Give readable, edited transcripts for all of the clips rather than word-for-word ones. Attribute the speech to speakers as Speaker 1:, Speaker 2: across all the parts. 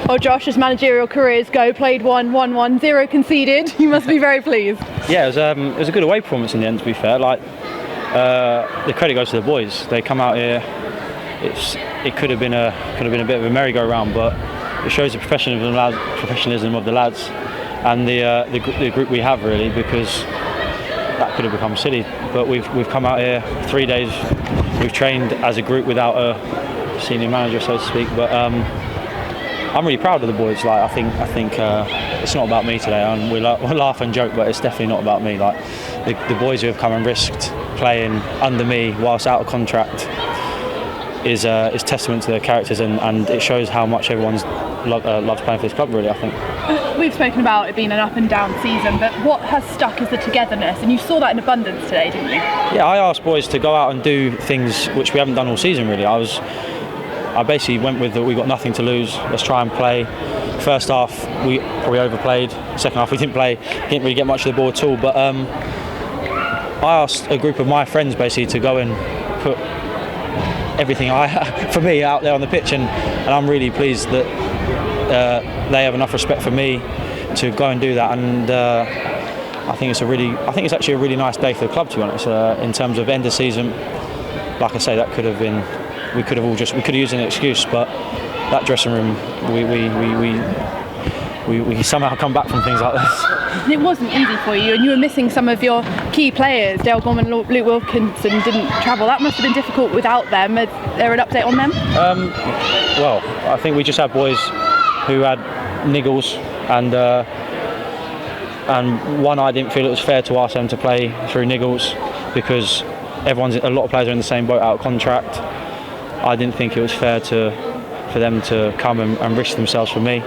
Speaker 1: Well, Josh, as managerial careers go, played 1-1-1, 0 conceded. You must be very pleased.
Speaker 2: Yeah, it was a good away performance in the end, to be fair. The credit goes to the boys. They come out here. It could have been a bit of a merry-go-round, but it shows the professionalism of the lads and the group we have, really, because that could have become silly. But we've come out here 3 days. We've trained as a group without a senior manager, so to speak. But I'm really proud of the boys. I think it's not about me today. And we'll laugh and joke, but it's definitely not about me. The boys who have come and risked playing under me whilst out of contract is testament to their characters, and it shows how much everyone's loves playing for this club, really, I think.
Speaker 1: We've spoken about it being an up and down season, but what has stuck is the togetherness, and you saw that in abundance today, didn't you? Yeah,
Speaker 2: I asked boys to go out and do things which we haven't done all season, really. I basically went with that we got nothing to lose, let's try and play. First half we probably overplayed, second half we didn't really get much of the ball at all, but I asked a group of my friends basically to go and put everything for me out there on the pitch, and I'm really pleased that they have enough respect for me to go and do that, and I think it's actually a really nice day for the club, to be honest. In terms of end of season, like I say, that could have been, we could have used an excuse, but that dressing room, we somehow come back from things like this.
Speaker 1: It wasn't easy for you, and you were missing some of your key players. Dale Gorman, Luke Wilkinson didn't travel. That must have been difficult without them. Is there an update on them?
Speaker 2: Well, I think we just had boys who had niggles, and one, I didn't feel it was fair to ask them to play through niggles because a lot of players are in the same boat out of contract. I didn't think it was fair for them to come and risk themselves for me.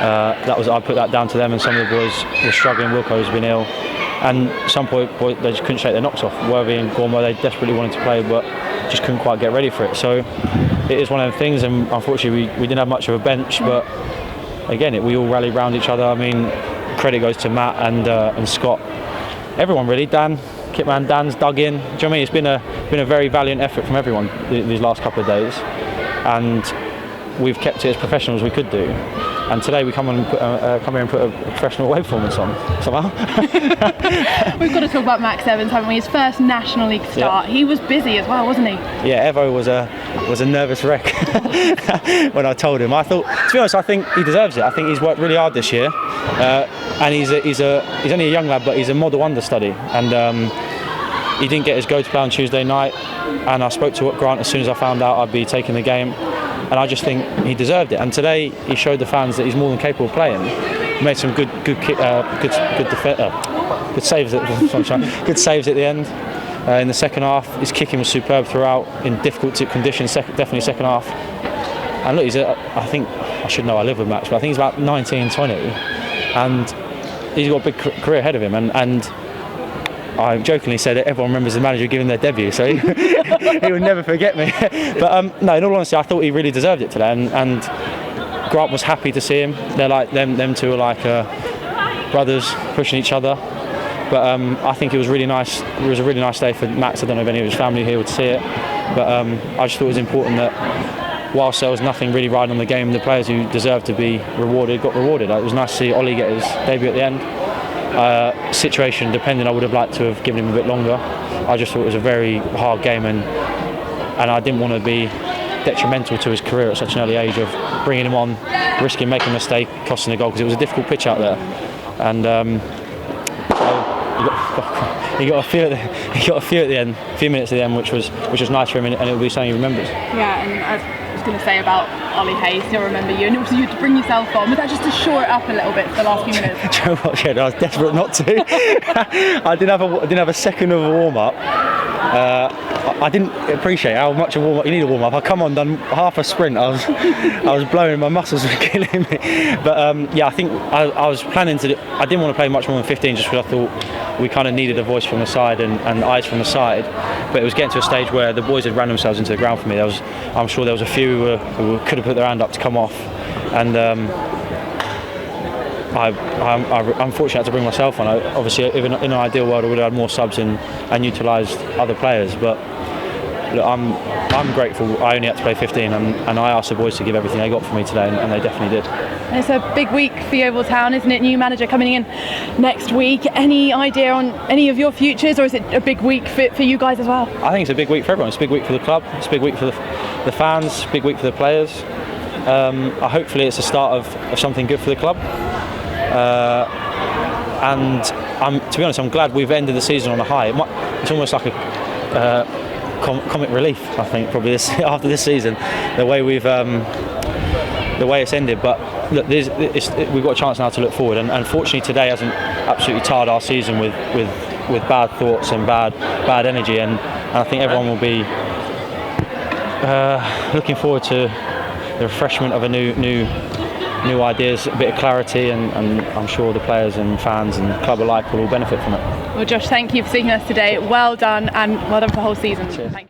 Speaker 2: I put that down to them, and some of the boys were struggling. Wilco's been ill, and at some point they just couldn't shake their knocks off. Worthy and Gormo, they desperately wanted to play, but just couldn't quite get ready for it. So it is one of the things, and unfortunately we didn't have much of a bench. But again, we all rallied around each other. I mean, credit goes to Matt and Scott, everyone really. Kitman Dan's dug in. Do you know what I mean? It's been a very valiant effort from everyone these last couple of days, and we've kept it as professional as we could do. And today we come here and put a professional away performance on somehow.
Speaker 1: We've got to talk about Max Evans, haven't we? His first National League start. Yeah. He was busy as well, wasn't he?
Speaker 2: Yeah, Evo was a nervous wreck when I told him. I thought, to be honest, I think he deserves it. I think he's worked really hard this year, and he's only a young lad, but he's a model understudy. And he didn't get his go to play on Tuesday night, and I spoke to Grant as soon as I found out I'd be taking the game. And I just think he deserved it. And today he showed the fans that he's more than capable of playing. He made some good saves at the end. In the second half, his kicking was superb throughout in difficult conditions. Definitely second half. And look, I think I should know. I live with Max, but I think he's about 19, 20, and he's got a big career ahead of him. And I jokingly said that everyone remembers the manager giving their debut, so he would never forget me. But no, in all honesty, I thought he really deserved it today, and Grant was happy to see him. They're like them two are like brothers pushing each other. But I think it was really nice. It was a really nice day for Max. I don't know if any of his family here would see it, but I just thought it was important that whilst there was nothing really riding on the game, the players who deserved to be rewarded got rewarded. It was nice to see Ollie get his debut at the end. Situation depending, I would have liked to have given him a bit longer. I just thought it was a very hard game, and I didn't want to be detrimental to his career at such an early age of bringing him on, risking making a mistake, costing a goal, because it was a difficult pitch out there, and he got a few at the end, a few minutes at the end, which was nice for him, and it will be something he remembers.
Speaker 1: Yeah, and I was going to say about Ollie Hayes, he'll remember you, and it was you to bring yourself on. Was that just to shore it up a little bit for the last few minutes?
Speaker 2: Do you know what, Jed? I was desperate not to. I didn't have a second of a warm up. I didn't appreciate how much a warm up you need a warm up. I come on, done half a sprint. I was blowing, my muscles were killing me. But yeah, I think I was planning to. I didn't want to play much more than 15, just because I thought we kind of needed a voice from the side and eyes from the side. But it was getting to a stage where the boys had ran themselves into the ground for me. I'm sure there was a few who could have put their hand up to come off, and I'm fortunate to bring myself on. Obviously, in an ideal world, I would have had more subs and utilised other players. But look, I'm grateful. I only had to play 15, and I asked the boys to give everything they got for me today, and they definitely did.
Speaker 1: And it's a big week for Yeovil Town, isn't it? New manager coming in next week. Any idea on any of your futures, or is it a big week for you guys as well?
Speaker 2: I think it's a big week for everyone. It's a big week for the club. It's a big week for the fans. Big week for the players. Hopefully, it's the start of something good for the club. And to be honest, I'm glad we've ended the season on a high. It's almost like a comic relief, I think, probably after this season, the way it's ended. But look, we've got a chance now to look forward, and unfortunately today hasn't absolutely tarred our season with bad thoughts and bad energy, and I think everyone will be looking forward to the refreshment of a new ideas, a bit of clarity, and I'm sure the players and fans and club alike will all benefit from it.
Speaker 1: Well, Josh, thank you for seeing us today. Well done, and well done for the whole season.
Speaker 2: Cheers.
Speaker 1: Thank you.